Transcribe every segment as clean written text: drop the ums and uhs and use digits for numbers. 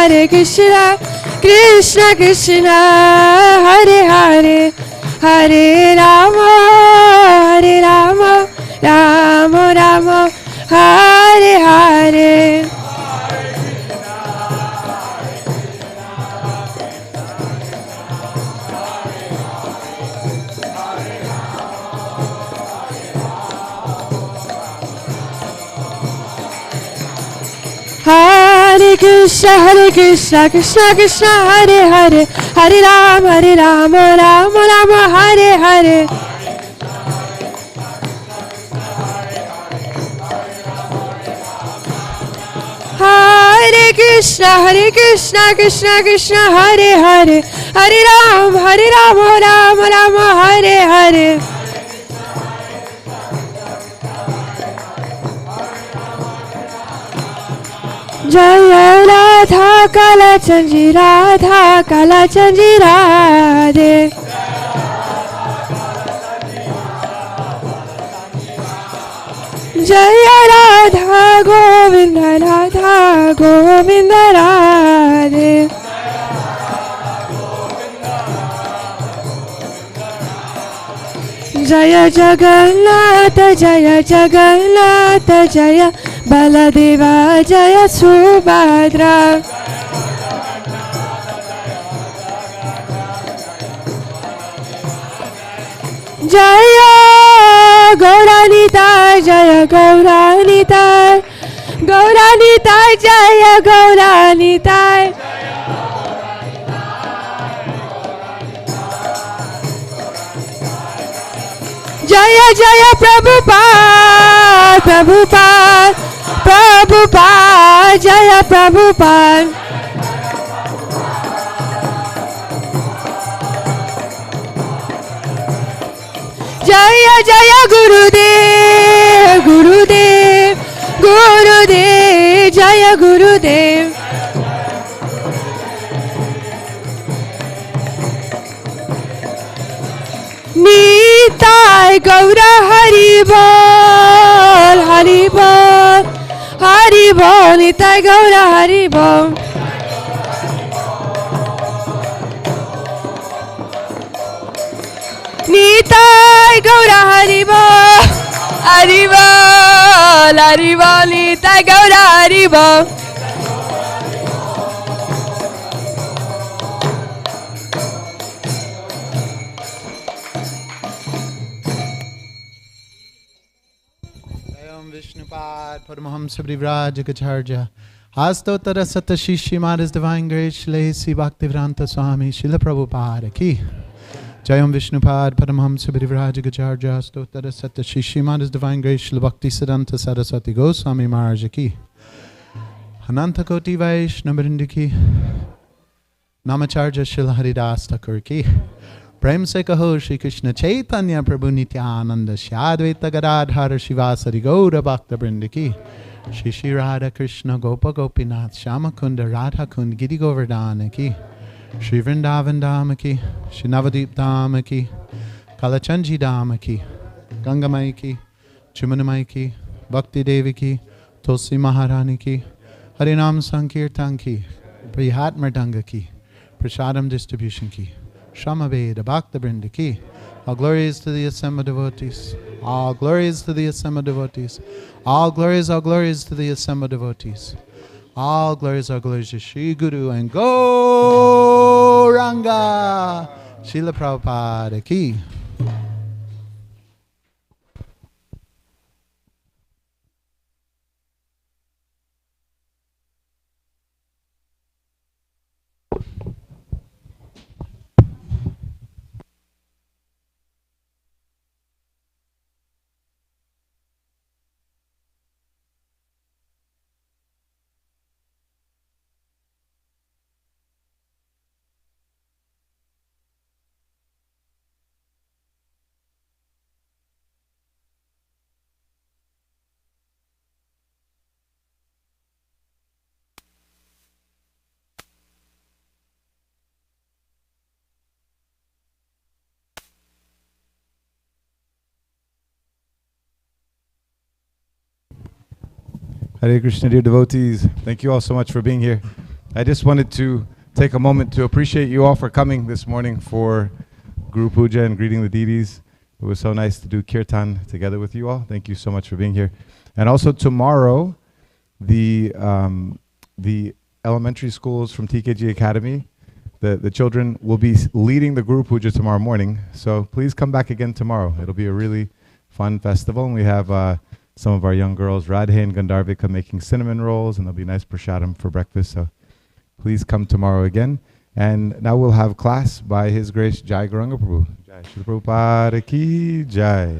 Hare Krishna, Krishna Krishna, Hare Hare, Hare Rama, Rama Rama, Hare Hare. Hare Krishna, Krishna Krishna, Hare Hare, Hare Rama, Rama Rama, Hare Hare. Hare Krishna, Krishna Krishna, Hare Hare, Hare Rama, Rama Hare Hare. Jaya Radha Kala Chanji Radha Kala Chanji Radhe. Jaya Radha Govinda Radha Govinda Radhe. Jaya Jagannatha Jaya Jagannatha Jaya Baladeva Jaya Subhadra. Jaya Gauranita Jaya Gauranita Gauranita Jaya Gauranita. Jaya Jaya Prabhupada Prabhupada Prabhupada Jaya Prabhupada. Jaya Jaya Gurudev Gurudev Gurudev Jaya Gurudev. Nitai Gaura Hari Bol Hari Bol Hari Bol Nitai Gaura Hari Bol. Nitai Gaura Hari Bol Hari Bol Hari Bol Nitai Gaura Hari Bol. Vishnupad Paramahamsa Vrivraj Gacharya Hastottara Satashishi Maharaj Divine Grace Shlesi Bhaktivedanta Swami Srila Prabhupada Ki Jayam Vishnupad Paramahamsa Vrivraj Gacharya Hastottara Satashishi Maharaj Divine Grace Srila Bhakti Siddhanta Saraswati Goswami Maharaj Ki Ananta Koti Vaishnavrinda Ki Namacharya Srila Haridas Thakur Ki Prem se kaho Shri Krishna Chaitanya Prabhu Nityananda Shadvaita Gadadhar Shivasari Gaura Bhakta Vrinda Ki Shri Shri Radha Krishna Gopa Gopinath Shamakunda Radha Kund Giri Govardhana Ki Shri Vrindavan Dhama Ki Shri Navadip Dhama Ki Kalachanji Dhama Ki Gangamai Ki Chumanamai Ki Bhakti Devi Ki Tulsi Maharani Ki Harinam Sankirtan Ki Prihat Mardanga Ki Prasadam Distribution Ki Shama Veda Bhakta Vrinda Ki. All glories to the assembled devotees. All glories to the assembled devotees. All glories to the assembled devotees. All glories to Shri Guru and Gauranga. Srila Prabhupada Ki. Hare Krishna, dear devotees. Thank you all so much for being here. I just wanted to take a moment to appreciate you all for coming this morning for Guru Puja and greeting the deities. It was so nice to do kirtan together with you all. Thank you so much for being here. And also tomorrow, the elementary schools from TKG Academy, the children will be leading the Guru Puja tomorrow morning. So please come back again tomorrow. It'll be a really fun festival. And we have some of our young girls, Radhe and Gandharvika, making cinnamon rolls, and there'll be nice prasadam for breakfast. So please come tomorrow again. And now we'll have class by His Grace Jai Gauranga Prabhu. Jai Shri Prabhupada Ki Jai.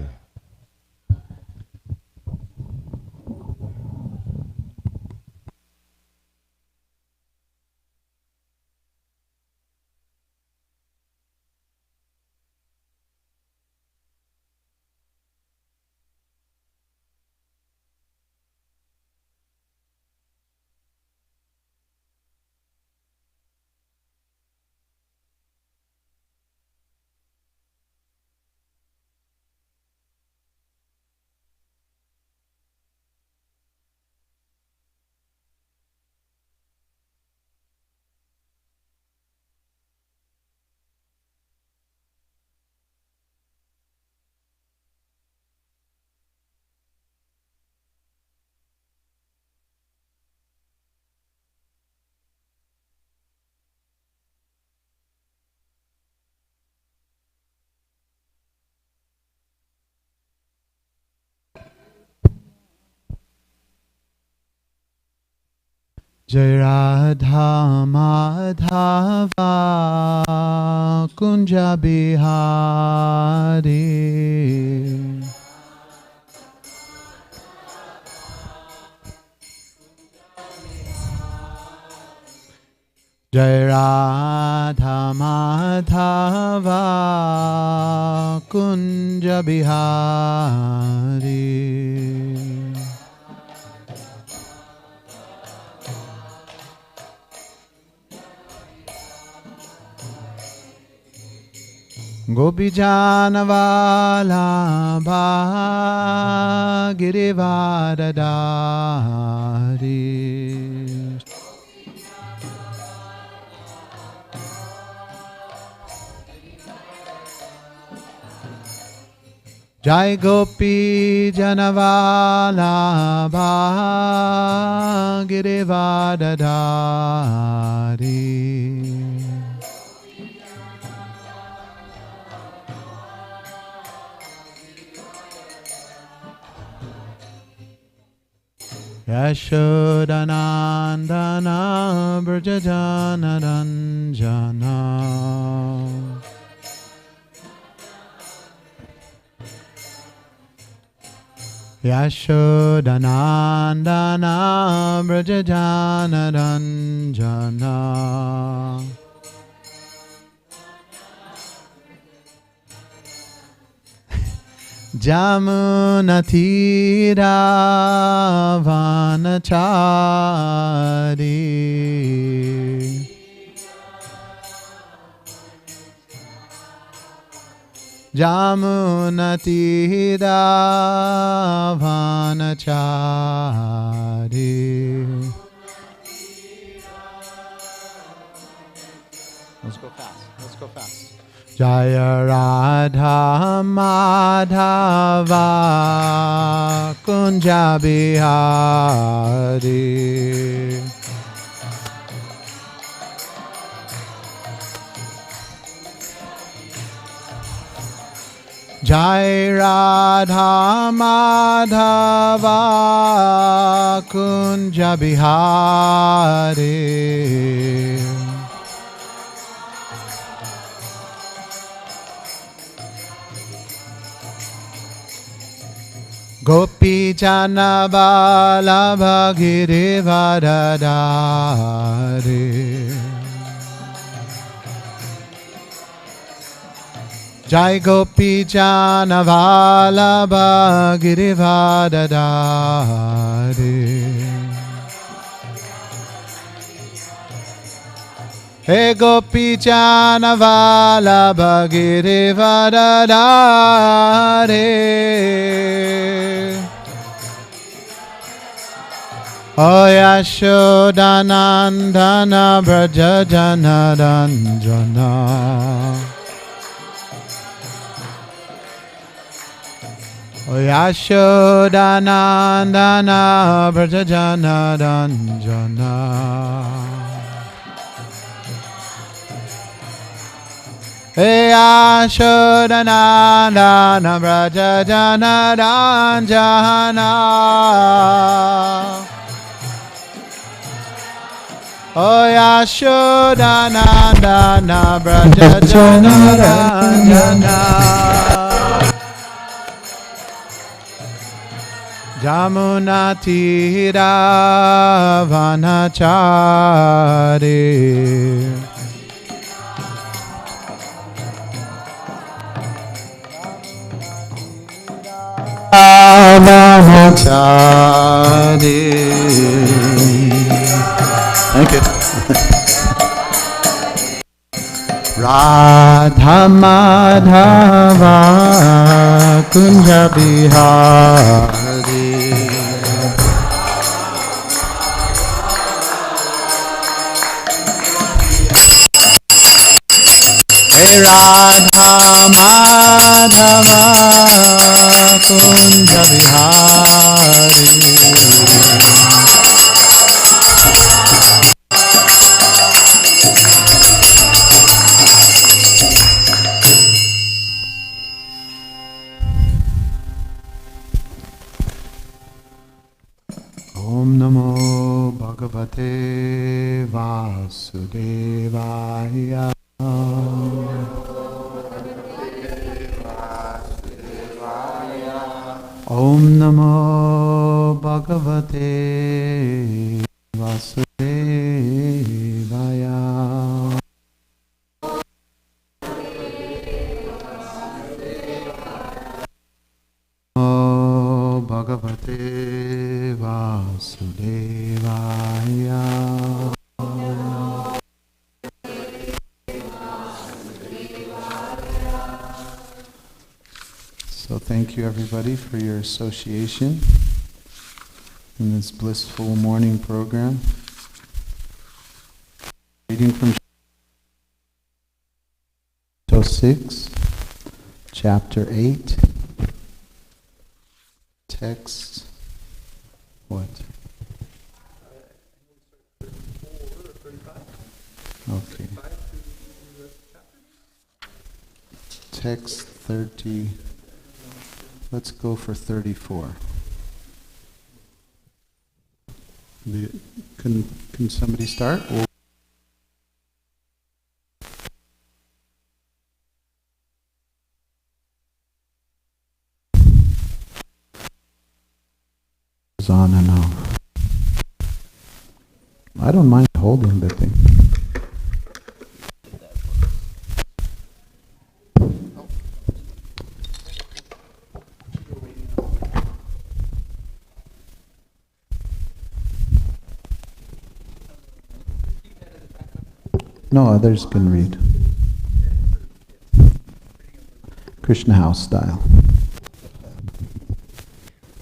Jai Radha Madhava Kunja Bihari Jai Radha Madhava Kunja Bihari Gopi Janavala Bhagirivadadari Jai Gopi Janavala Bhagirivadadari Yashodanandana Brajajana Ranjana Yashodanandana Brajajana Ranjana Jamunatira Vanachari Jamunatira Vanachari Let's go fast. Let's go fast. Jaya Radha Madhava Kunja Bihari Jai Radha Madhava Kunja Bihari Gopi Jana Vallabha Girivadadari Jai Gopi Jana Vallabha Girivadadari Hey Gopi Jana Vallabha Girivadadari O Yashodanandana Braja Janaranjana. O Yashodanandana Braja Janaranjana. Yashodanandana Braja Janaranjana. O Yashodanandana Braja Janaranjana. Jamuna Tira Vanachari. Vanachari. Thank you. Radha Madhava Kunja Bihari. Hey Radha Madhava Kunja Bihari. Om Namo Bhagavate Vasudevaya. Om Namo Bhagavate Vasudevaya. Namo Bhagavate Vasudevaya. So thank you everybody for your association in this blissful morning program. Reading from Chapter 6, Chapter 8, text, what? Okay. Text 30. Let's go for 34. Can somebody start? On and off. I don't mind holding the thing. No, others can read. Krishna House style.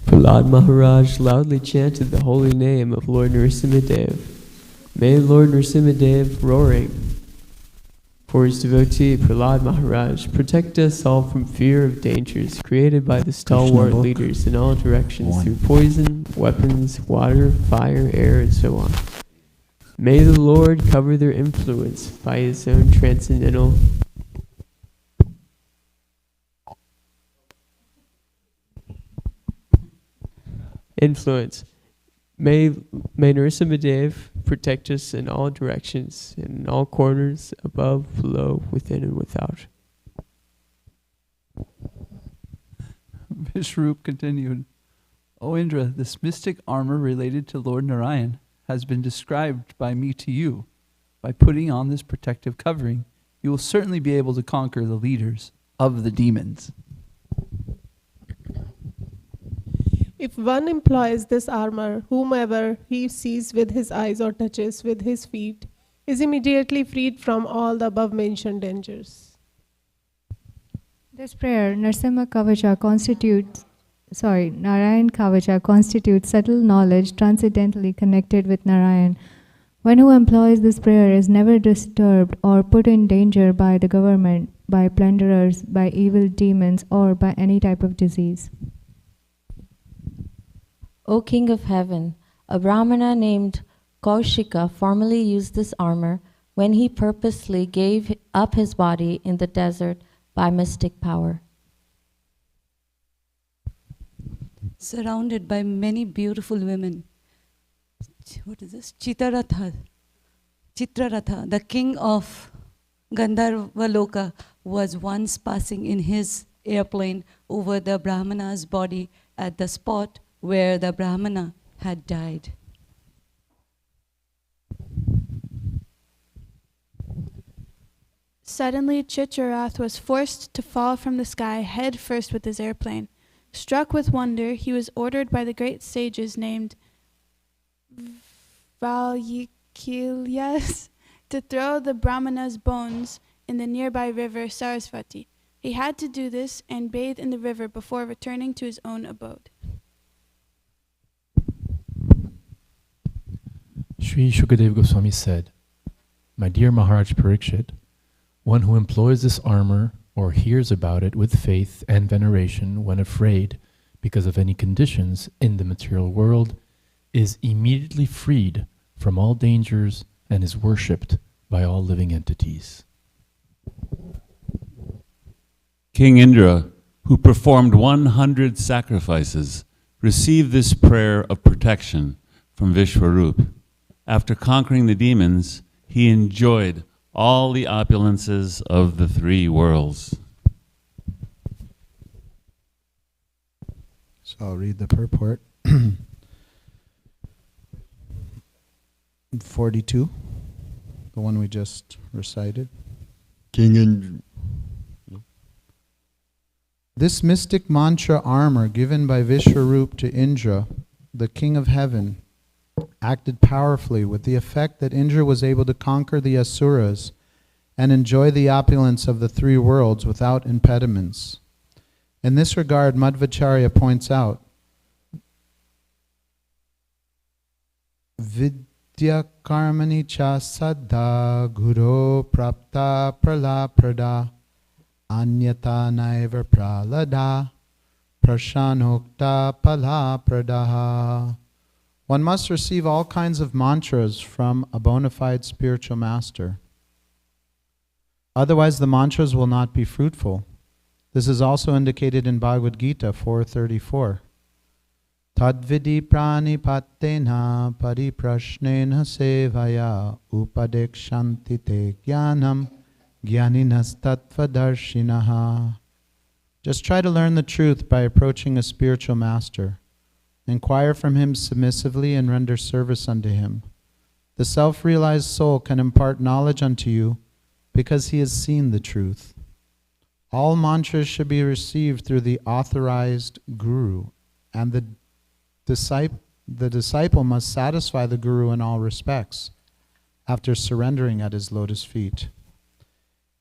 Prahlad Maharaj loudly chanted the holy name of Lord Nrsimhadev. May Lord Nrsimhadev, roaring for his devotee Prahlad Maharaj, protect us all from fear of dangers created by the stalwart leaders in all directions through poison, weapons, water, fire, air, and so on. May the Lord cover their influence by his own transcendental influence. May Nrsimhadev protect us in all directions, in all corners, above, below, within, and without. Vishrup continued, O Indra, this mystic armor related to Lord Narayan has been described by me to you. By putting on this protective covering, you will certainly be able to conquer the leaders of the demons. If one employs this armor, whomever he sees with his eyes or touches with his feet is immediately freed from all the above-mentioned dangers. This prayer, Narsimha Kavacha, constitutes Narayan Kavacha constitutes subtle knowledge transcendently connected with Narayan. One who employs this prayer is never disturbed or put in danger by the government, by plunderers, by evil demons, or by any type of disease. O King of Heaven, a Brahmana named Kaushika formerly used this armor when he purposely gave up his body in the desert by mystic power. Surrounded by many beautiful women. What is this? Chitraratha, the king of Gandharvaloka, was once passing in his airplane over the Brahmana's body at the spot where the Brahmana had died. Suddenly, Chitrarath was forced to fall from the sky head first with his airplane. Struck with wonder, he was ordered by the great sages named Valyikilyas to throw the Brahmana's bones in the nearby river Sarasvati. He had to do this and bathe in the river before returning to his own abode. Sri Shukadev Goswami said, "My dear Maharaj Parikshit, one who employs this armor or hears about it with faith and veneration when afraid because of any conditions in the material world is immediately freed from all dangers and is worshipped by all living entities." King Indra, who performed 100 sacrifices, received this prayer of protection from Vishwarup. After conquering the demons, he enjoyed all the opulences of the three worlds. So I'll read the purport. 42, the one we just recited. King Indra. This mystic mantra armor given by Vishwarup to Indra, the king of heaven, acted powerfully with the effect that Indra was able to conquer the asuras and enjoy the opulence of the three worlds without impediments. In this regard, Madhvacharya points out, Vidya karmani cha saddha guru prapta pralaprada anyata naiva pralada prashanokta palapradaha. One must receive all kinds of mantras from a bona fide spiritual master. Otherwise, the mantras will not be fruitful. This is also indicated in Bhagavad Gita 4:34. Tadvidi pranipattena pariprashnena sevaya upadekshanti te jnanam jnaninas tattvadarshinaha. Just try to learn the truth by approaching a spiritual master. Inquire from him submissively and render service unto him. The self-realized soul can impart knowledge unto you because he has seen the truth. All mantras should be received through the authorized guru, and the disciple must satisfy the guru in all respects after surrendering at his lotus feet.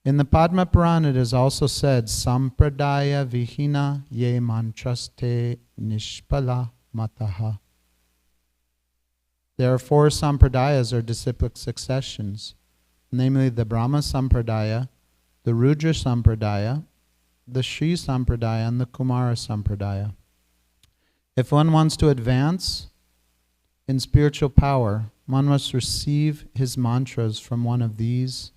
In the Padma Purana it is also said, Sampradaya vihina ye mantraste nishpala mataha. There are 4 sampradayas or disciplic successions, namely the Brahma Sampradaya, the Rudra Sampradaya, the Shri Sampradaya, and the Kumara Sampradaya. If one wants to advance in spiritual power, one must receive his mantras from one of these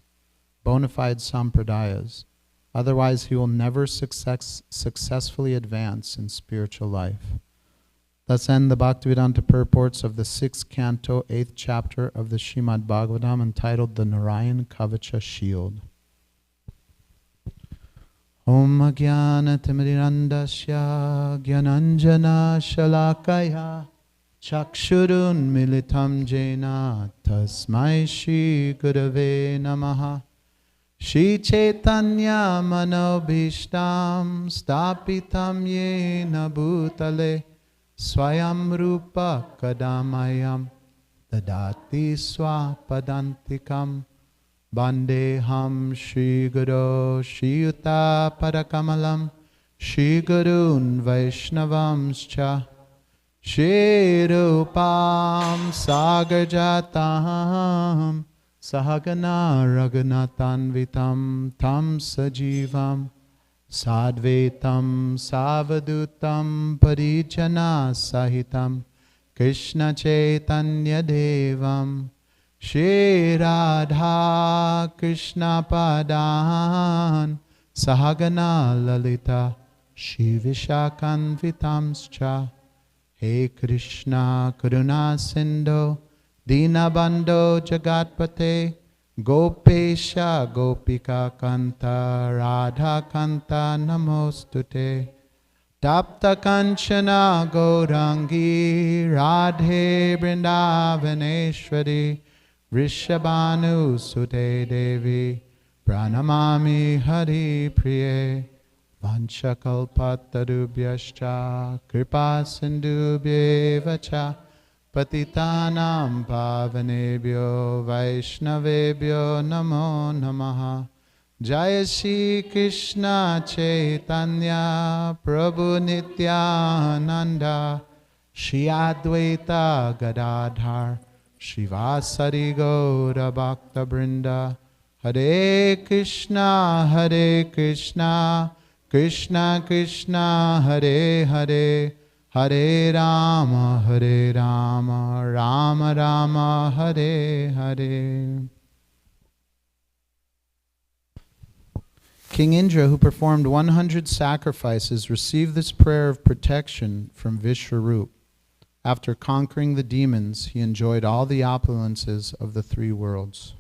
bona fide sampradayas. Otherwise, he will never successfully advance in spiritual life. Thus end the Bhaktivedanta purports of the 6th canto, 8th chapter of the Srimad Bhagavatam, entitled the Narayan Kavacha Shield. Om Jnana Timirandasya Jnananjana Shalakaya Chakshurun Militam Jena Tasmai Shri Gurave Namaha Shri Chaitanya Manobhishtam Stapitam Yena Bhutale Swayam Rupa Kadamayam Dadati Swapadantikam Bandeham Shri Guru Shri Yuta Parakamalam Shri Gurun Vaishnavamscha Shri Rupam Sagar Jatam Sahagana Raghunatanvitam Tam Sajivam Sadvetam Savadutam Parijana Sahitam Krishna Chaitanya Devam Shri Radha Krishna Padan Sahagana Lalita Shri Vishakanvitamscha He Krishna Karuna Sindhu Dinabandho Jagatpate Gopesha Gopika Kanta Radha Kanta Namostute Tapta Kanchana Gaurangi Radhe Vrindavaneshwari Vrishabhanu Sute Devi Pranamami Hari Priye Vanchakalpatarubhyascha Kripa Sindhubhyevacha Patitanam Pavanebhyo Vaishnavebhyo Namo Namaha Jaya Shri Krishna Chaitanya Prabhu Nityananda Shri Advaita Gadadhar Shivasari Gaura Bhakta Brinda Hare Krishna Krishna Krishna Hare Hare Hare Rama Rama Rama Hare Hare. King Indra, who performed 100 sacrifices, received this prayer of protection from Vishwarup. After conquering the demons, he enjoyed all the opulences of the three worlds.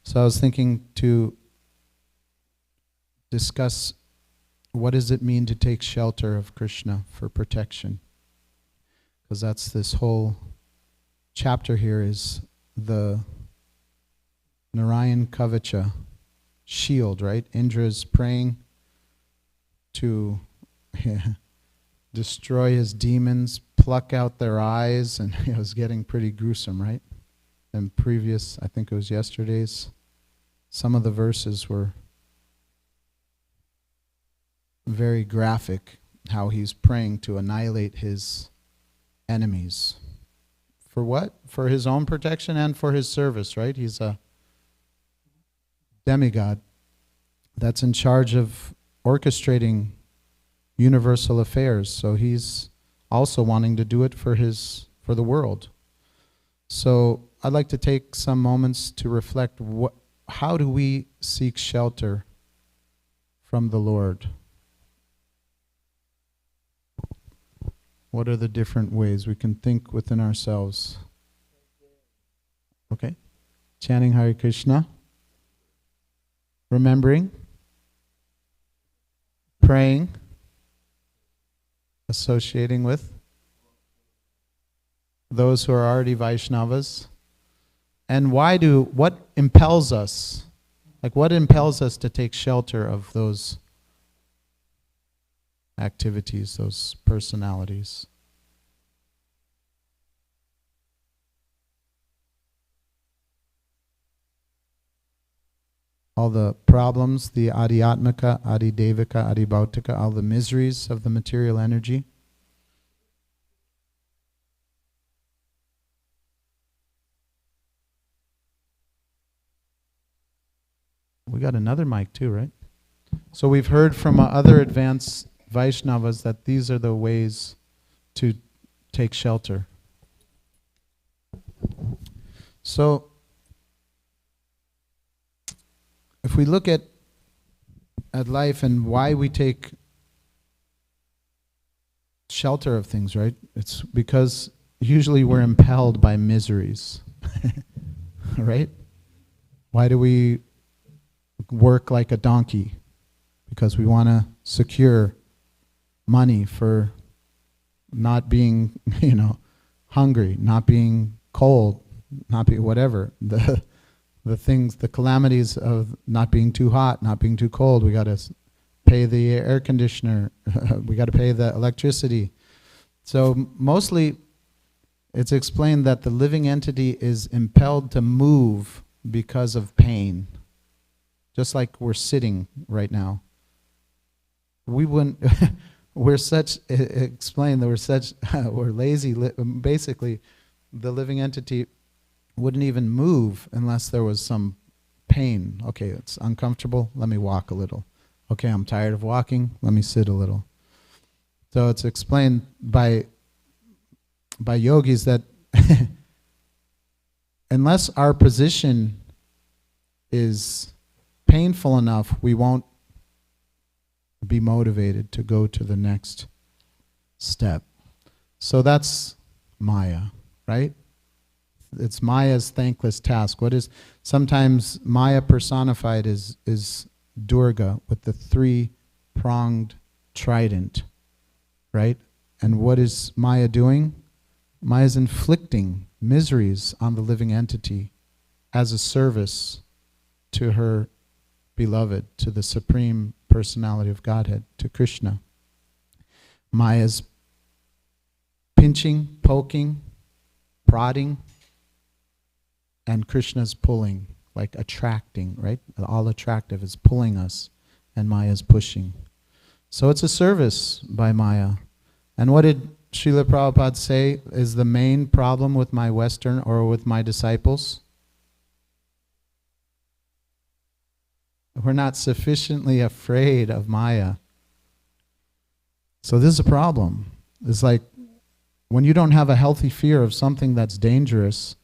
So I was thinking to discuss what does it mean to take shelter of Krishna for protection. Because that's this whole chapter here is the Narayan Kavacha shield, right? Indra is praying to destroy his demons, pluck out their eyes, and it was getting pretty gruesome, right? And previous, I think it was yesterday's, some of the verses were very graphic, how he's praying to annihilate his enemies. For what? For his own protection and for his service, right? He's a demigod that's in charge of orchestrating universal affairs. So he's also wanting to do it for the world. So I'd like to take some moments to reflect how do we seek shelter from the Lord? What are the different ways we can think within ourselves? Okay. Chanting Hare Krishna. Remembering. Praying. Associating with those who are already Vaishnavas. And what impels us? Like what impels us to take shelter of those activities, those personalities? All the problems, the adhyatmika, adhidevika, adhibhautika, all the miseries of the material energy. We got another mic too, right? So we've heard from other advanced Vaishnavas that these are the ways to take shelter. So if we look at life and why we take shelter of things, right? It's because usually we're impelled by miseries, right? Why do we work like a donkey? Because we want to secure money for not being, hungry, not being cold, not being whatever. The things, the calamities of not being too hot, not being too cold. We got to pay the air conditioner. We got to pay the electricity. So mostly it's explained that the living entity is impelled to move because of pain. Just like we're sitting right now. We wouldn't, we're such, explain that we're such, we're lazy. Basically, the living entity wouldn't even move unless there was some pain. Okay, it's uncomfortable, let me walk a little. Okay, I'm tired of walking, let me sit a little. So it's explained by yogis that unless our position is painful enough, we won't be motivated to go to the next step. So that's Maya, right? It's Maya's thankless task. What is sometimes Maya personified is Durga with the three-pronged trident, right? And what is Maya doing? Maya is inflicting miseries on the living entity as a service to her beloved, to the Supreme Personality of Godhead, to Krishna. Maya's pinching, poking, prodding, and Krishna's pulling, like attracting, right? All attractive is pulling us, and Maya's pushing. So it's a service by Maya. And what did Srila Prabhupada say is the main problem with my Western or with my disciples? We're not sufficiently afraid of Maya. So this is a problem. It's like when you don't have a healthy fear of something that's dangerous,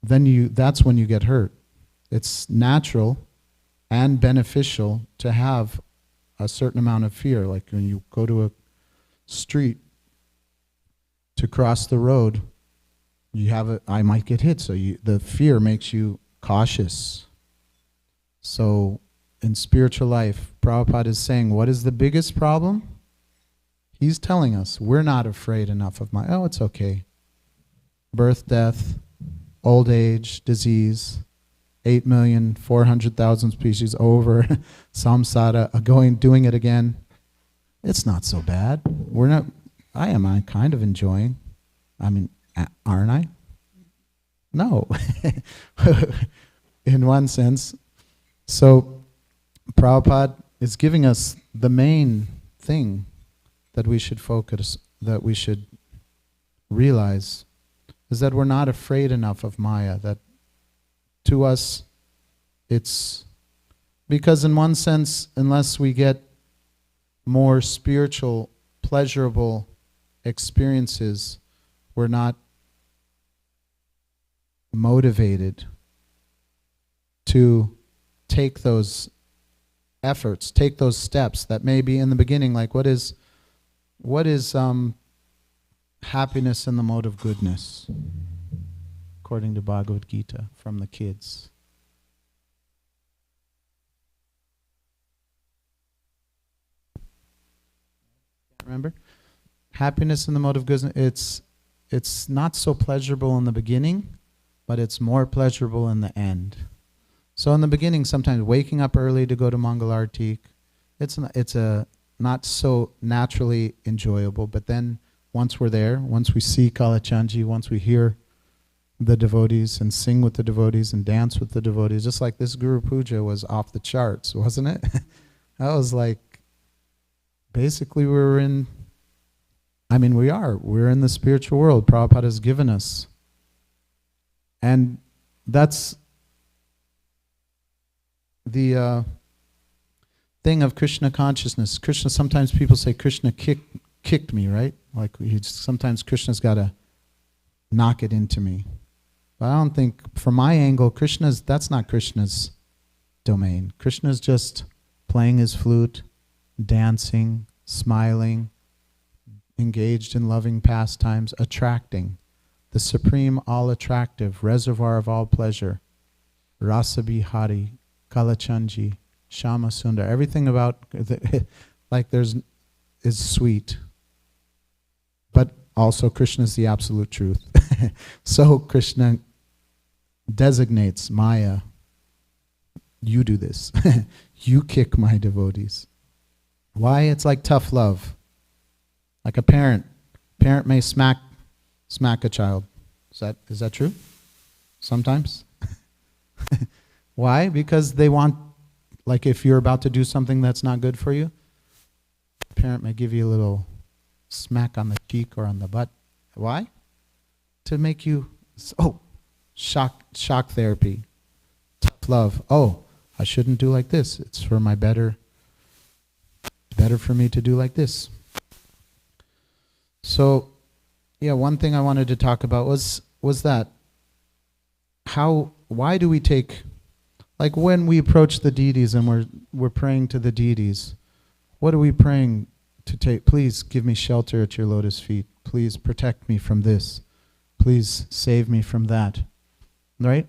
then that's when you get hurt. It's natural and beneficial to have a certain amount of fear. Like when you go to a street to cross the road, I might get hit, so the fear makes you cautious. So in spiritual life, Prabhupada is saying, what is the biggest problem? He's telling us, we're not afraid enough of it's okay. Birth, death, old age, disease, 8,400,000 species over, samsara, doing it again. It's not so bad. I am kind of enjoying. I mean, aren't I? No. In one sense. So Prabhupada is giving us the main thing that we should focus, that we should realize, is that we're not afraid enough of Maya, that to us it's, because in one sense, unless we get more spiritual, pleasurable experiences, we're not motivated to take those efforts, take those steps that maybe in the beginning, like what is happiness in the mode of goodness, according to Bhagavad Gita from the kids. Remember? Happiness in the mode of goodness, it's not so pleasurable in the beginning, but it's more pleasurable in the end. So in the beginning, sometimes waking up early to go to Mangalartik, it's not so naturally enjoyable, but then once we're there, once we see Kalachanji, once we hear the devotees and sing with the devotees and dance with the devotees, just like this Guru Puja was off the charts, wasn't it? That was like, basically we're in the spiritual world Prabhupada has given us. And that's the thing of Krishna consciousness. Krishna, sometimes people say Krishna kicked me, right? Like sometimes Krishna's got to knock it into me. But I don't think, from my angle, that's not Krishna's domain. Krishna's just playing his flute, dancing, smiling, engaged in loving pastimes, attracting, the supreme all-attractive reservoir of all pleasure, Rasa Bihari, Kalachanji, Shama Sundar, everything about is sweet. But also Krishna is the absolute truth. So Krishna designates Maya, you do this. You kick my devotees. Why? It's like tough love. Like a parent. Parent may smack a child. Is that true? Sometimes? Why? Because they want, like if you're about to do something that's not good for you, the parent may give you a little smack on the cheek or on the butt. Why? To make you, shock therapy, tough love. Oh, I shouldn't do like this. It's for my better for me to do like this. So, yeah, one thing I wanted to talk about was that why do we take, like when we approach the deities and we're praying to the deities, what are we praying to take? Please give me shelter at your lotus feet. Please protect me from this. Please save me from that. Right?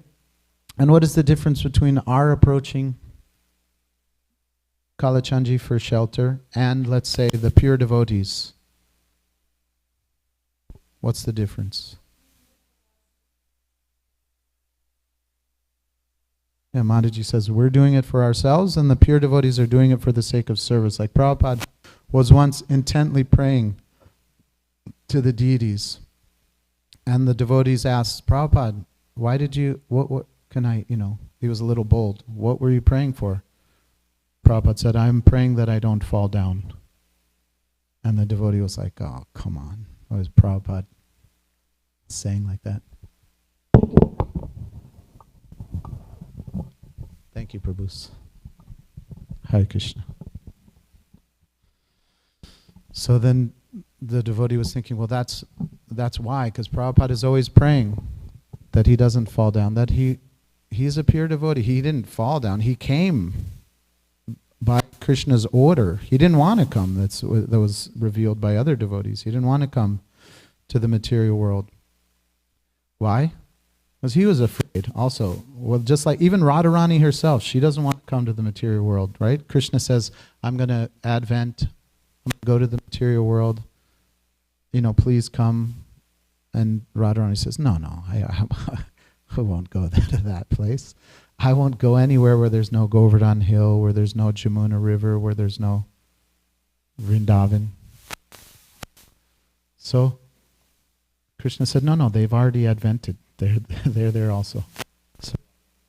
And what is the difference between our approaching Kalachandji for shelter and, let's say, the pure devotees? What's the difference? Yeah, Mataji says, we're doing it for ourselves and the pure devotees are doing it for the sake of service. Like Prabhupada was once intently praying to the deities. And the devotees asked, Prabhupada, why did you, what can I, he was a little bold. What were you praying for? Prabhupada said, I'm praying that I don't fall down. And the devotee was like, oh, come on. Why was Prabhupada saying like that? Thank you, Prabhus. Hare Krishna. So then the devotee was thinking, well, that's why, because Prabhupada is always praying that he doesn't fall down, that he's a pure devotee. He didn't fall down. He came by Krishna's order. He didn't want to come. That was revealed by other devotees. He didn't want to come to the material world. Why? Because he was afraid also. Well, just like even Radharani herself, she doesn't want to come to the material world, right? Krishna says, I'm going to advent, I'm going to go to the material world, please come. And Radharani says, no, I won't go to that place. I won't go anywhere where there's no Govardhan Hill, where there's no Jamuna River, where there's no Vrindavan. So Krishna said, no, they've already advented. They're there also. So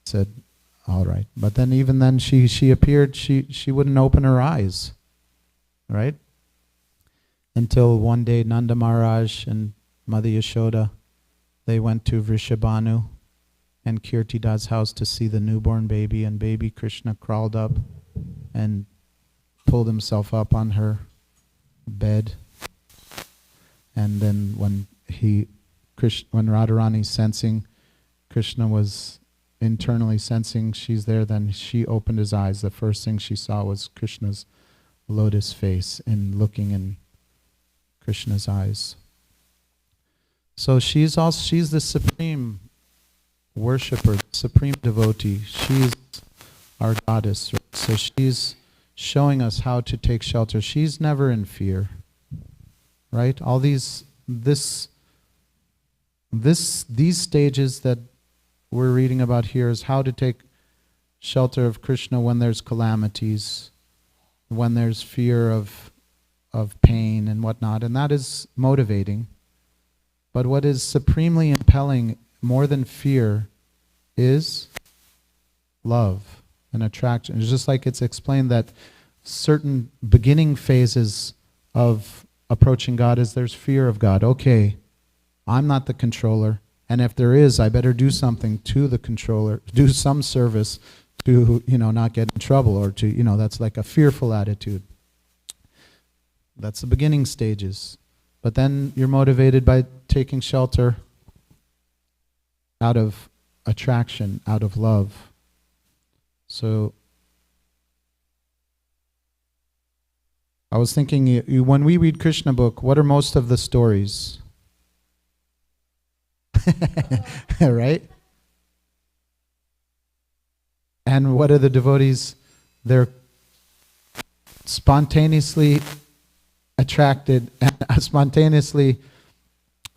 said, all right. But then even then she appeared, she wouldn't open her eyes. Right? Until one day Nanda Maharaj and Mother Yashoda, they went to Vrishabhanu and Kirtida's house to see the newborn baby, and baby Krishna crawled up and pulled himself up on her bed. And then when Radharani sensing, Krishna was internally sensing she's there, then she opened his eyes. The first thing she saw was Krishna's lotus face and looking in Krishna's eyes. So she's the supreme worshipper, supreme devotee. She's our goddess. Right? So she's showing us how to take shelter. She's never in fear. Right? All these stages that we're reading about here is how to take shelter of Krishna when there's calamities, when there's fear of pain and whatnot, and that is motivating. But what is supremely impelling more than fear is love and attraction. It's just like it's explained that certain beginning phases of approaching God is there's fear of God. Okay, I'm not the controller, and if there is, I better do something to the controller, do some service to, not get in trouble, or to, that's like a fearful attitude. That's the beginning stages. But then you're motivated by taking shelter out of attraction, out of love. So I was thinking, when we read Krishna book, what are most of the stories? Right? And what are the devotees? They're spontaneously attracted and spontaneously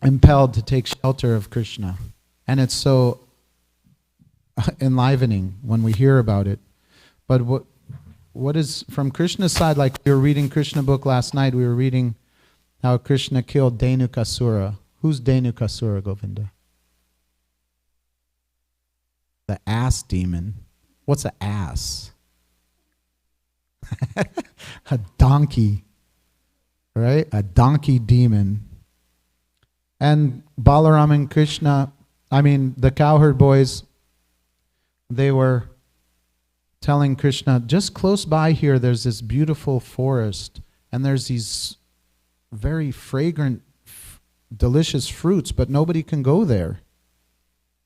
impelled to take shelter of Krishna. And it's so enlivening when we hear about it. But what is, from Krishna's side, like we were reading Krishna book last night, we were reading how Krishna killed Dhenukasura. Who's Dhenukasura, Govinda? the ass demon. What's an ass? A donkey, right? A donkey demon. And Balaram and Krishna, the cowherd boys, they were telling Krishna, just close by here, there's this beautiful forest, and there's these very fragrant, delicious fruits, but nobody can go there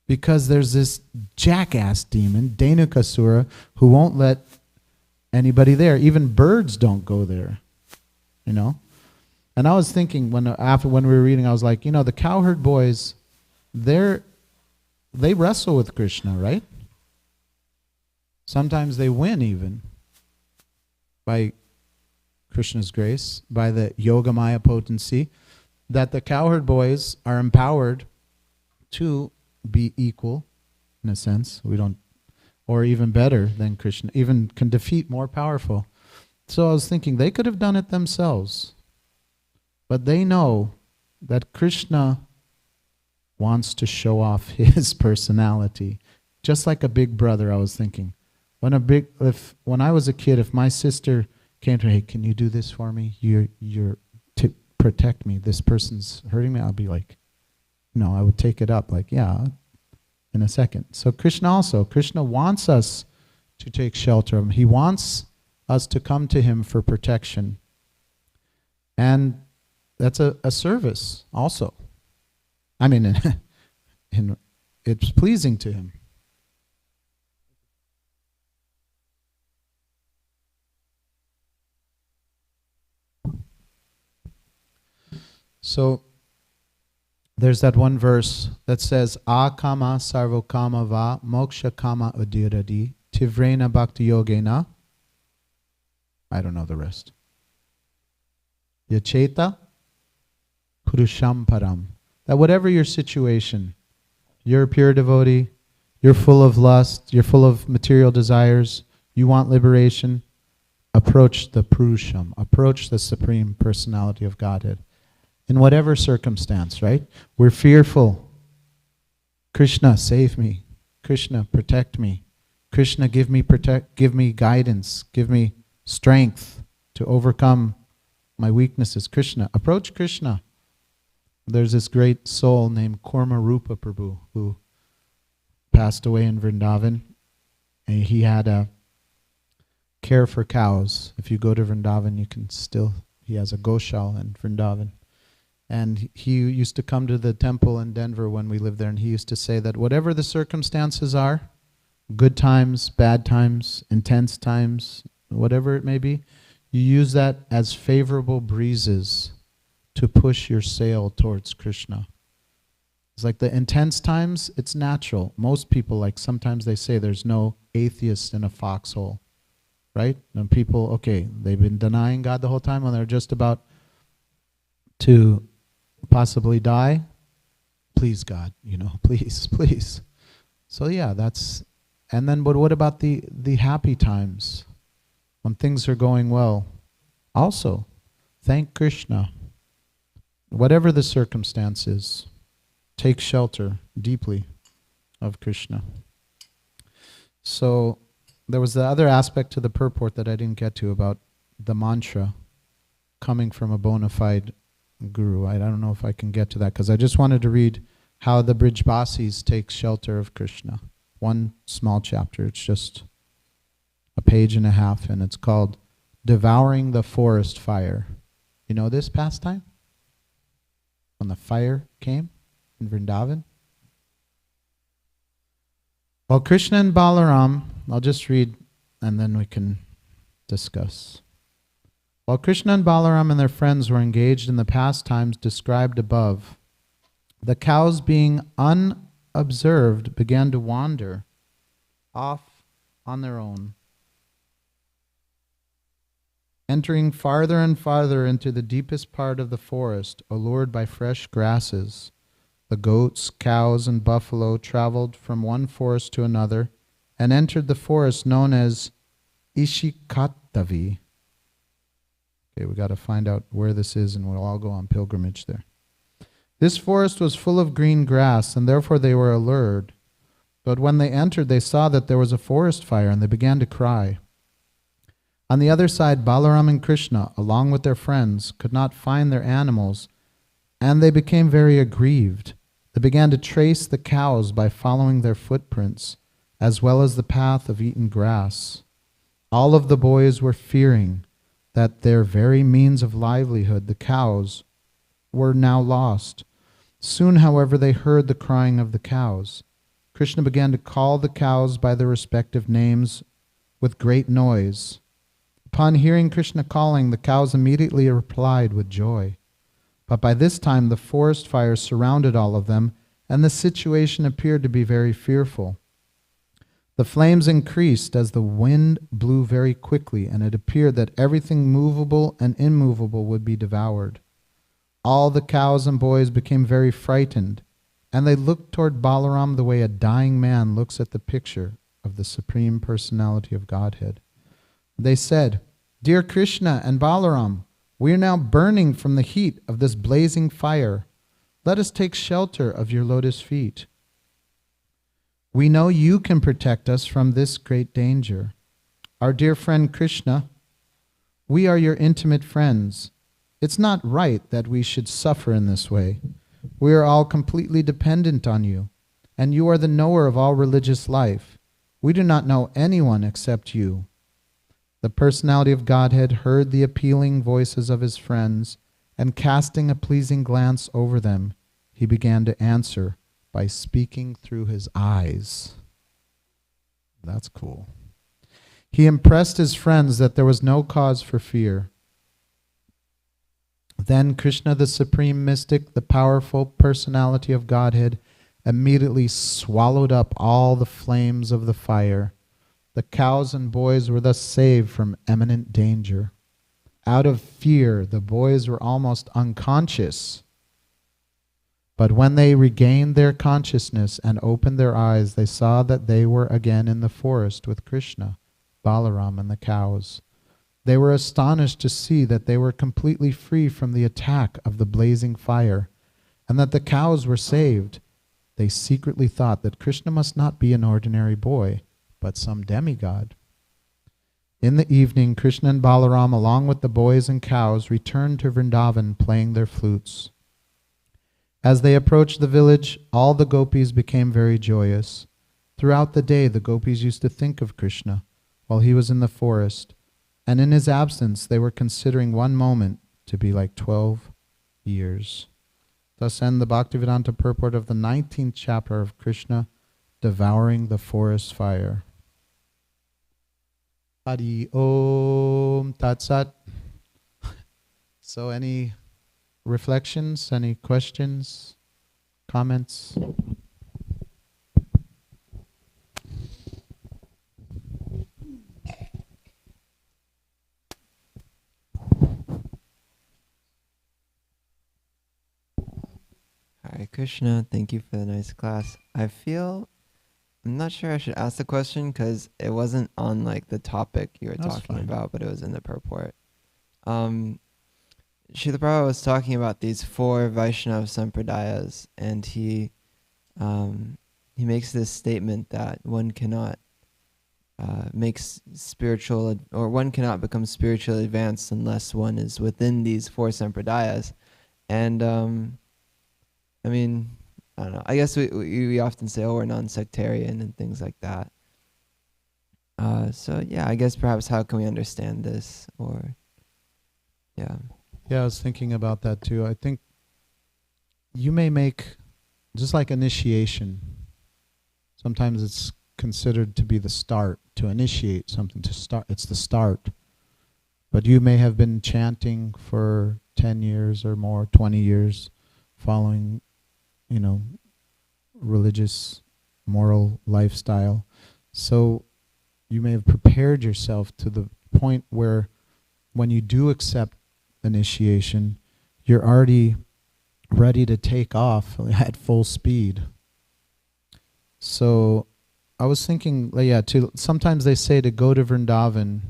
because there's this jackass demon, Dhenukasura, who won't let anybody there. Even birds don't go there, you know. And I was thinking when we were reading, I was like, the cowherd boys, they wrestle with Krishna, right? Sometimes they win even by Krishna's grace, by the Yogamaya potency, that the cowherd boys are empowered to be equal, in a sense. Or even better than Krishna, even can defeat more powerful. So I was thinking they could have done it themselves. But they know that Krishna wants to show off his personality. Just like a big brother, I was thinking. When I was a kid, if my sister came to me, hey, can you do this for me? You're to protect me. This person's hurting me. I'll be like, no, I would take it up like, yeah, in a second. So Krishna wants us to take shelter of him. He wants us to come to him for protection. And that's a service also. It's pleasing to him. So there's that one verse that says, Akama sarvokama va moksha kama udiradi tivrena bhakti yogena. I don't know the rest. Yacheta purusham param. That whatever your situation, you're a pure devotee, you're full of lust, you're full of material desires, you want liberation, approach the Purusham, approach the Supreme Personality of Godhead. In whatever circumstance, right? We're fearful. Krishna, save me. Krishna, protect me. Krishna, give me guidance, give me strength to overcome my weaknesses. Krishna, approach Krishna. There's this great soul named Korma Rupa Prabhu who passed away in Vrindavan, and he had a care for cows. If you go to Vrindavan, he has a Goshal in Vrindavan. And he used to come to the temple in Denver when we lived there, and he used to say that whatever the circumstances are, good times, bad times, intense times, whatever it may be, you use that as favorable breezes to push your sail towards Krishna. It's like the intense times, it's natural. Most people, sometimes they say there's no atheist in a foxhole, right? And people, they've been denying God the whole time when they're just about to possibly die. Please, God, please. So yeah, but what about the happy times? When things are going well? Also, thank Krishna. Whatever the circumstances, take shelter deeply of Krishna. So there was the other aspect to the purport that I didn't get to about the mantra coming from a bona fide guru. I don't know if I can get to that because I just wanted to read how the Brijbasis take shelter of Krishna. One small chapter. It's just a page and a half, and it's called Devouring the Forest Fire. You know this pastime? When the fire came in Vrindavan? Well, Krishna and Balaram, I'll just read and then we can discuss. While Krishna and Balaram and their friends were engaged in the pastimes described above, the cows, being unobserved, began to wander off on their own, entering farther and farther into the deepest part of the forest, allured by fresh grasses. The goats, cows, and buffalo traveled from one forest to another and entered the forest known as Ishikatavi. Okay, we got to find out where this is, and we'll all go on pilgrimage there. This forest was full of green grass, and therefore they were allured. But when they entered, they saw that there was a forest fire, and they began to cry. On the other side, Balaram and Krishna, along with their friends, could not find their animals, and they became very aggrieved. They began to trace the cows by following their footprints, as well as the path of eaten grass. All of the boys were fearing that their very means of livelihood, the cows, were now lost. Soon, however, they heard the crying of the cows. Krishna began to call the cows by their respective names with great noise. Upon hearing Krishna calling, the cows immediately replied with joy. But by this time the forest fire surrounded all of them, and the situation appeared to be very fearful. The flames increased as the wind blew very quickly, and it appeared that everything movable and immovable would be devoured. All the cows and boys became very frightened, and they looked toward Balaram the way a dying man looks at the picture of the Supreme Personality of Godhead. They said, "Dear Krishna and Balaram, we are now burning from the heat of this blazing fire. Let us take shelter of your lotus feet. We know you can protect us from this great danger. Our dear friend Krishna, we are your intimate friends. It's not right that we should suffer in this way. We are all completely dependent on you, and you are the knower of all religious life. We do not know anyone except you." The personality of Godhead heard the appealing voices of his friends, and casting a pleasing glance over them, he began to answer by speaking through his eyes. That's cool. He impressed his friends that there was no cause for fear. Then Krishna, the supreme mystic, the powerful personality of Godhead, immediately swallowed up all the flames of the fire. The cows and boys were thus saved from imminent danger. Out of fear, the boys were almost unconscious. But when they regained their consciousness and opened their eyes, they saw that they were again in the forest with Krishna, Balaram, and the cows. They were astonished to see that they were completely free from the attack of the blazing fire, and that the cows were saved. They secretly thought that Krishna must not be an ordinary boy, but some demigod. In the evening, Krishna and Balaram, along with the boys and cows, returned to Vrindavan playing their flutes. As they approached the village, all the gopis became very joyous. Throughout the day, the gopis used to think of Krishna while he was in the forest, and in his absence, they were considering one moment to be like 12 years. Thus end the Bhaktivedanta purport of the 19th chapter of Krishna devouring the forest fire. Hari Om Tat Sat. So any reflections, any questions, comments? Hare Krishna, thank you for the nice class. I'm not sure I should ask the question because it wasn't on like the topic you were talking about, but it was in the purport. Srila Prabhupada was talking about these 4 Vaishnava Sampradayas, and he makes this statement that one cannot one cannot become spiritually advanced unless one is within these 4 Sampradayas. And I mean, I don't know. I guess we often say, oh, we're non-sectarian and things like that. So yeah, I guess perhaps how can we understand this? Or yeah. Yeah, I was thinking about that too. I think you may make, just like initiation, sometimes it's considered to be the start, to initiate something, to start. It's the start. But you may have been chanting for 10 years or more, 20 years, following, religious, moral lifestyle. So you may have prepared yourself to the point where when you do accept initiation, you're already ready to take off at full speed. So I was thinking, sometimes they say to go to Vrindavan,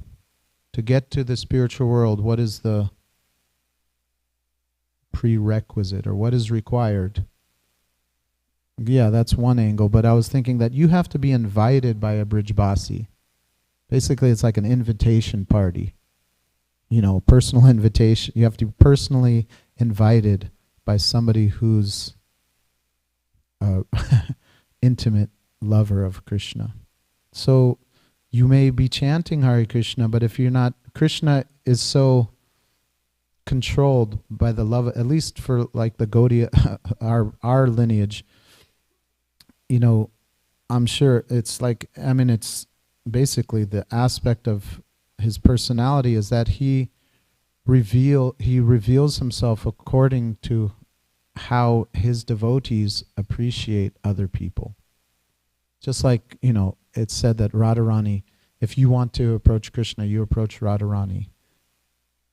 to get to the spiritual world, what is the prerequisite or what is required? Yeah, that's one angle. But I was thinking that you have to be invited by a Brijbasi. Basically, it's like an invitation party. You know, personal invitation. You have to be personally invited by somebody who's intimate lover of Krishna. So you may be chanting Hare Krishna, but if you're not, Krishna is so controlled by the love, at least for like the Gaudiya, our lineage, you know, I'm sure it's like, I mean, it's basically the aspect of his personality is that he reveals himself according to how his devotees appreciate other people. Just like, you know, it's said that Radharani, if you want to approach Krishna, you approach Radharani.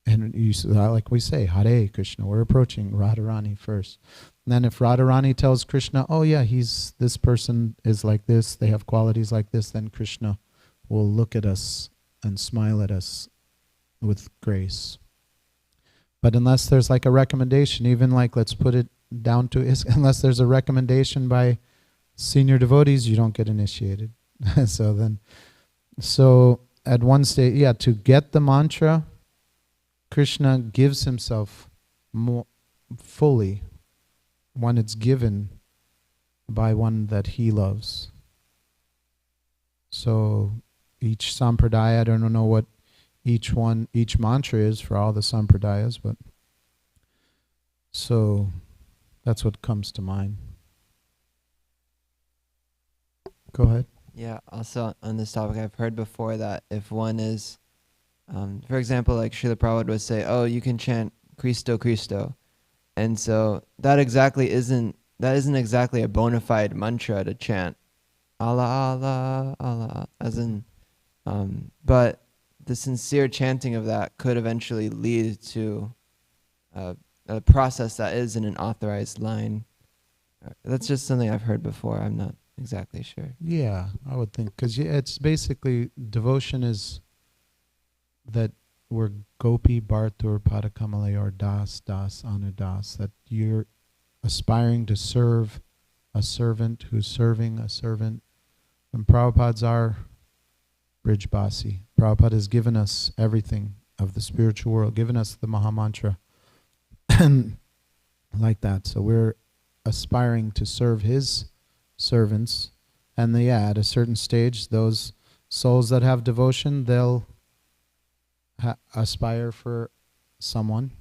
And you, like we say, Hare Krishna, we're approaching Radharani first. And then if Radharani tells Krishna, oh yeah, this person is like this, they have qualities like this, then Krishna will look at us and smile at us with grace. But unless there's like a recommendation, even like, let's put it down to, unless there's a recommendation by senior devotees, you don't get initiated. So at one stage, yeah, to get the mantra, Krishna gives himself more fully when it's given by one that he loves. So each sampradaya, I don't know what each mantra is for all the sampradayas, but so that's what comes to mind. Go ahead. Yeah, also on this topic, I've heard before that if one is, for example, like Srila Prabhupada would say, oh, you can chant Christo, Christo. And so that isn't exactly a bona fide mantra to chant Allah, Allah, Allah, as in, but the sincere chanting of that could eventually lead to a process that is in an authorized line. That's just something I've heard before. I'm not exactly sure. Yeah, I would think, because it's basically, devotion is that we're Gopi, Bhartur, Padakamale, or Das, Anudas, that you're aspiring to serve a servant who's serving a servant. And Prabhupada's our Brijbasi. Prabhupada has given us everything of the spiritual world, given us the Mahamantra. And like that. So we're aspiring to serve his servants. And at a certain stage, those souls that have devotion, they'll aspire for someone,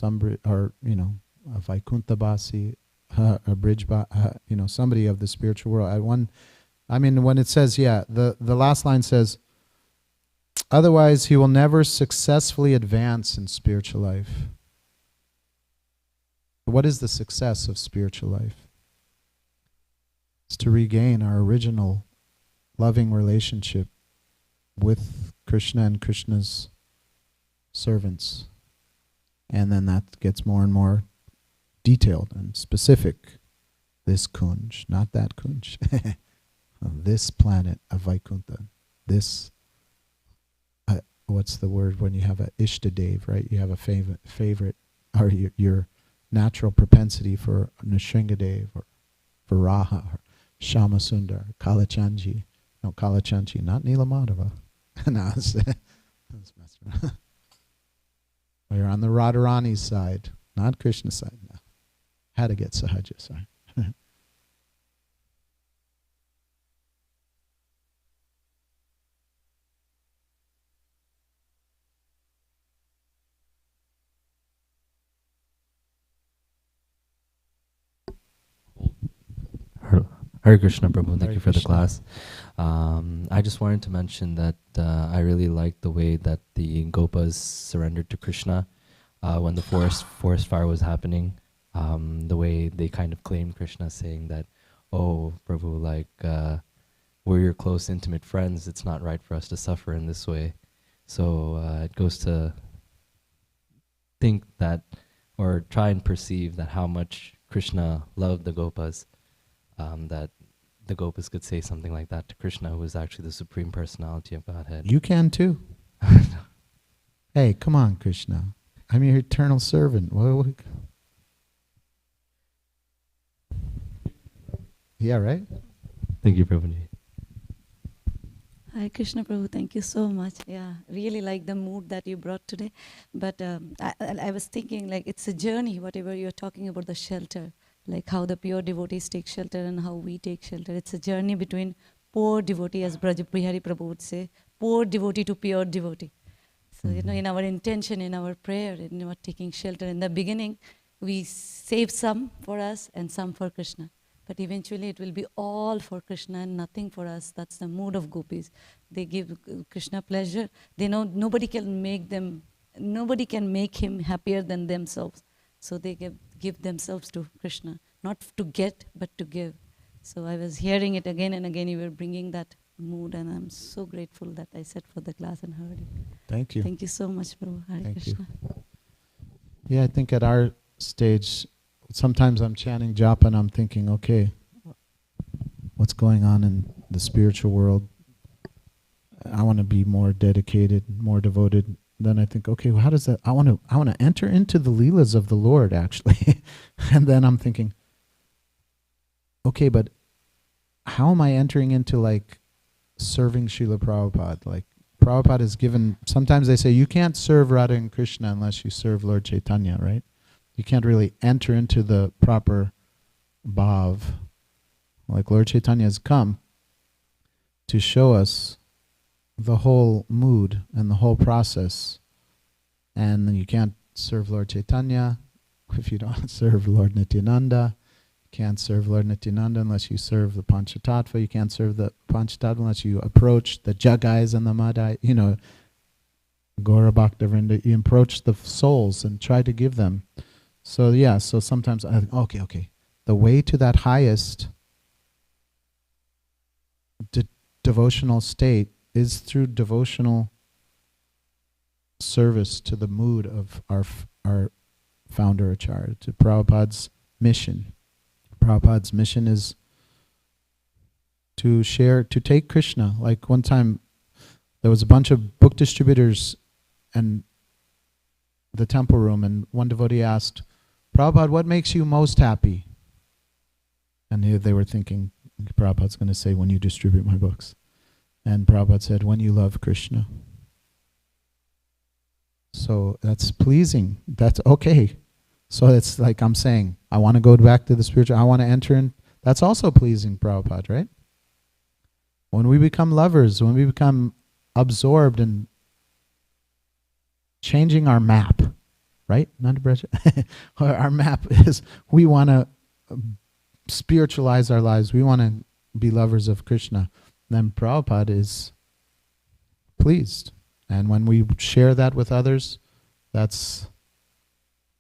or, you know, a Vaikuntha Basi, a Brijba, you know, somebody of the spiritual world. When it says, the last line says, otherwise he will never successfully advance in spiritual life. What is the success of spiritual life? It's to regain our original loving relationship with Krishna and Krishna's servants. And then that gets more and more detailed and specific. This kunj, not that kunj. This planet of Vaikuntha. This, what's the word when you have a Ishtadev, right? You have a favorite, or your natural propensity for Nrsingadev, or for Raha, or Shamasundar, Kalachanji. No, Kalachanji, not Nilamadava. No, I was messing around. Well, you're on the Radharani's side, not Krishna's side. No. Had to get Sahaja, sorry. Hare Krishna, Prabhu. Thank Hare you for the Krishna. class. I just wanted to mention that I really liked the way that the Gopas surrendered to Krishna when the forest fire was happening. The way they kind of claimed Krishna, saying that, "Oh, Prabhu, like we're your close, intimate friends. It's not right for us to suffer in this way." So it goes to think that, or try and perceive that how much Krishna loved the Gopas. That the Gopas could say something like that to Krishna, who is actually the Supreme Personality of Godhead. You can too. Hey, come on, Krishna. I'm your eternal servant. Yeah, right? Thank you, Prabhuji. Hi, Krishna Prabhu. Thank you so much. Yeah, really like the mood that you brought today. But I was thinking, like, it's a journey, whatever you're talking about, the shelter, like how the pure devotees take shelter and how we take shelter. It's a journey between poor devotee, as Brajapihari Prabhu would say, poor devotee to pure devotee. So, you know, in our intention, in our prayer, in our taking shelter, in the beginning, we save some for us and some for Krishna. But eventually it will be all for Krishna and nothing for us. That's the mood of gopis. They give Krishna pleasure. They know nobody can make him happier than themselves. So they give themselves to Krishna, not to get, but to give. So I was hearing it again and again. You were bringing that mood, and I'm so grateful that I sat for the class and heard it. Thank you. Thank you so much, Prabhu. Hare Thank Krishna. you. Yeah, I think at our stage, sometimes I'm chanting japa and I'm thinking, okay, what's going on in the spiritual world? I want to be more dedicated, more devoted. Then I think, okay, well, how does that? I want to enter into the leelas of the Lord, actually. And then I'm thinking, okay, but how am I entering into like serving Srila Prabhupada? Like Prabhupada is given. Sometimes they say you can't serve Radha and Krishna unless you serve Lord Chaitanya, right? You can't really enter into the proper bhav. Like Lord Chaitanya has come to show us the whole mood and the whole process. And then you can't serve Lord Chaitanya if you don't serve Lord Nityananda. You can't serve Lord Nityananda unless you serve the Panchatattva. You can't serve the Panchatattva unless you approach the Jagais and the Madhai, you know, Gaura Bhakta Vrinda. You approach the souls and try to give them. So yeah, so sometimes I think, okay. The way to that highest devotional state is through devotional service to the mood of our founder Acharya, to Prabhupada's mission. Prabhupada's mission is to share, to take Krishna. Like one time, there was a bunch of book distributors in the temple room, and one devotee asked, Prabhupada, what makes you most happy? And they were thinking, Prabhupada's going to say, when you distribute my books. And Prabhupada said, when you love Krishna. So that's pleasing. That's okay. So it's like I'm saying, I want to go back to the spiritual, I want to enter in. That's also pleasing Prabhupada, right? When we become lovers, when we become absorbed in changing our map, right? Our map is we want to spiritualize our lives. We want to be lovers of Krishna. Then Prabhupada is pleased. And when we share that with others, that's,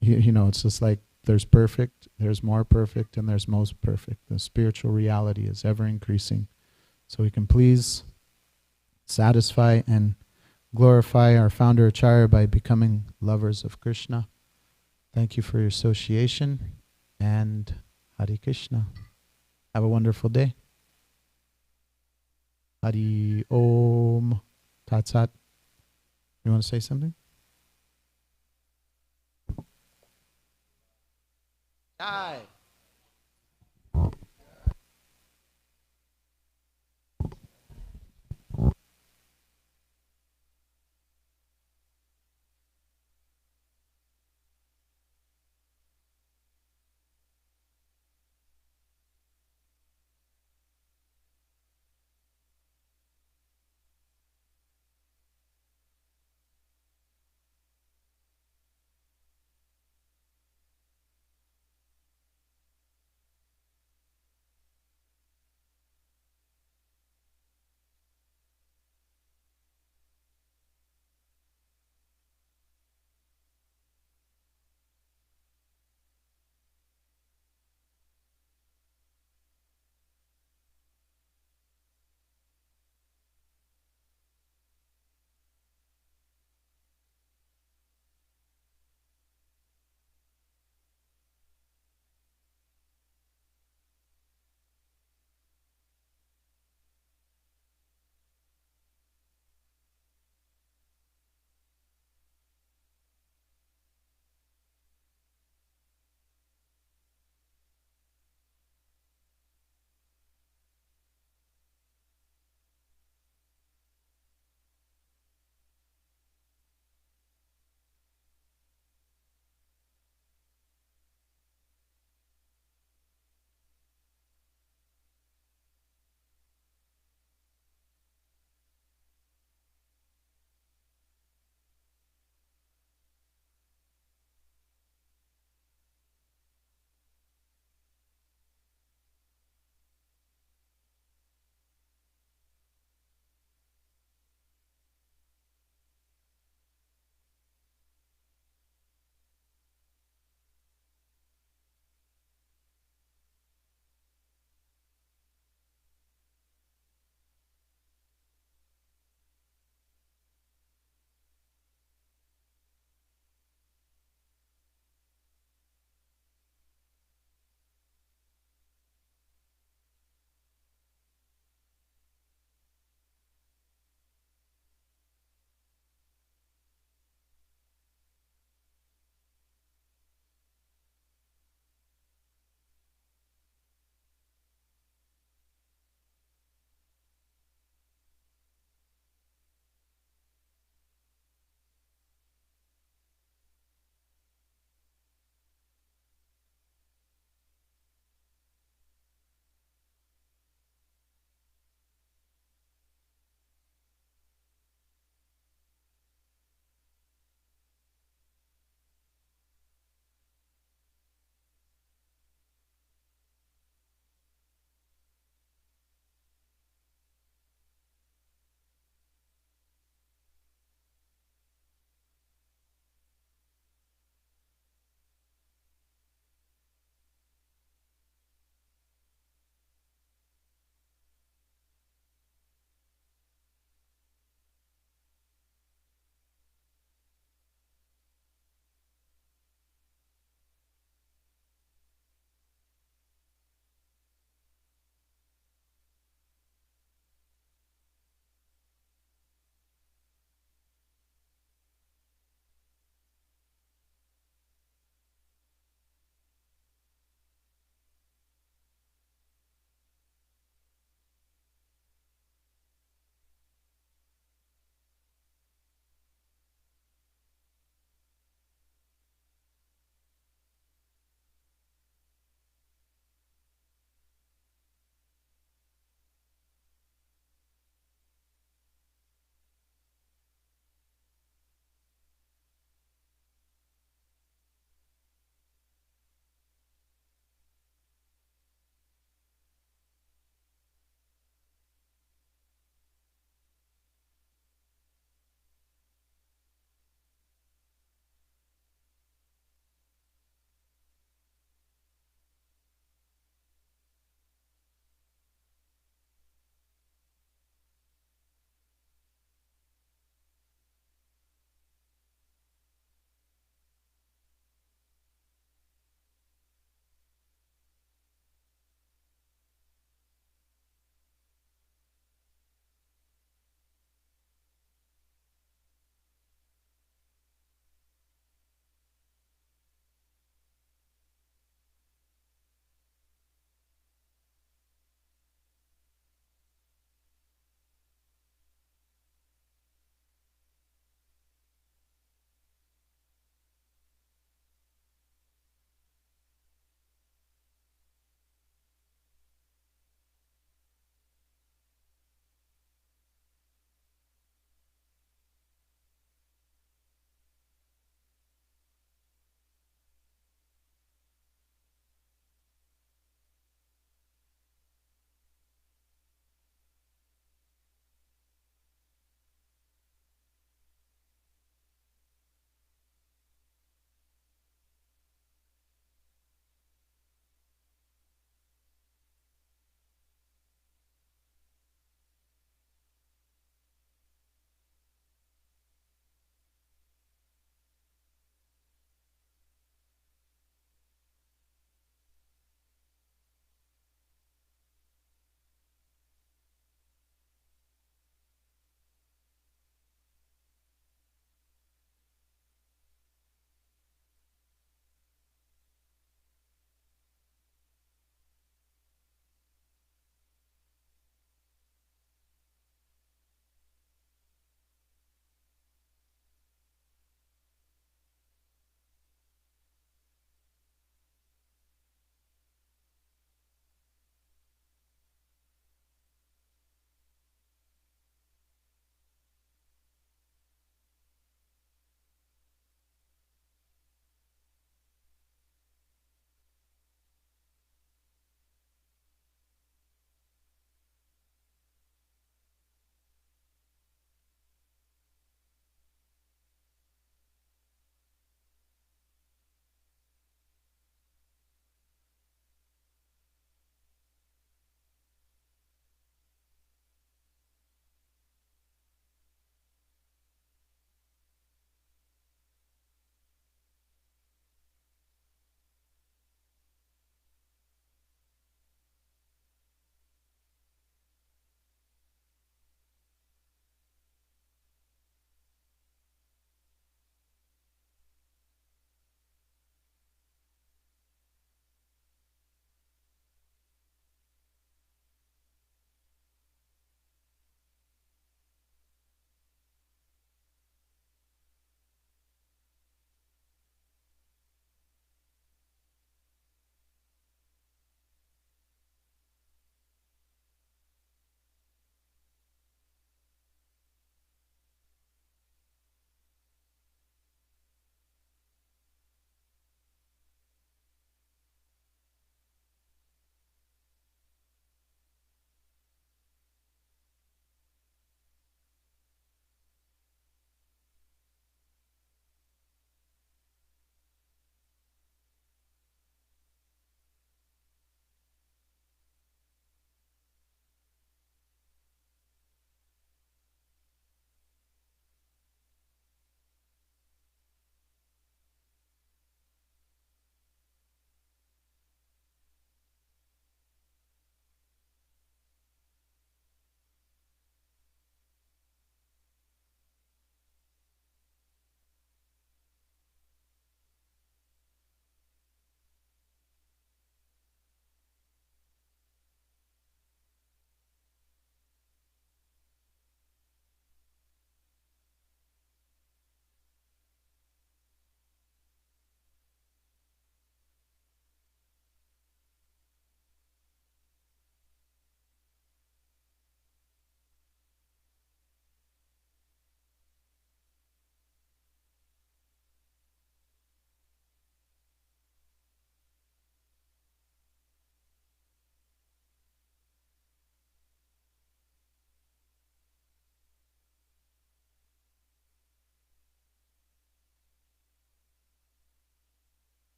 you know, it's just like there's perfect, there's more perfect, and there's most perfect. The spiritual reality is ever increasing. So we can please, satisfy, and glorify our founder Acharya by becoming lovers of Krishna. Thank you for your association, and Hare Krishna. Have a wonderful day. Hari Om Tat Sat. You want to say something?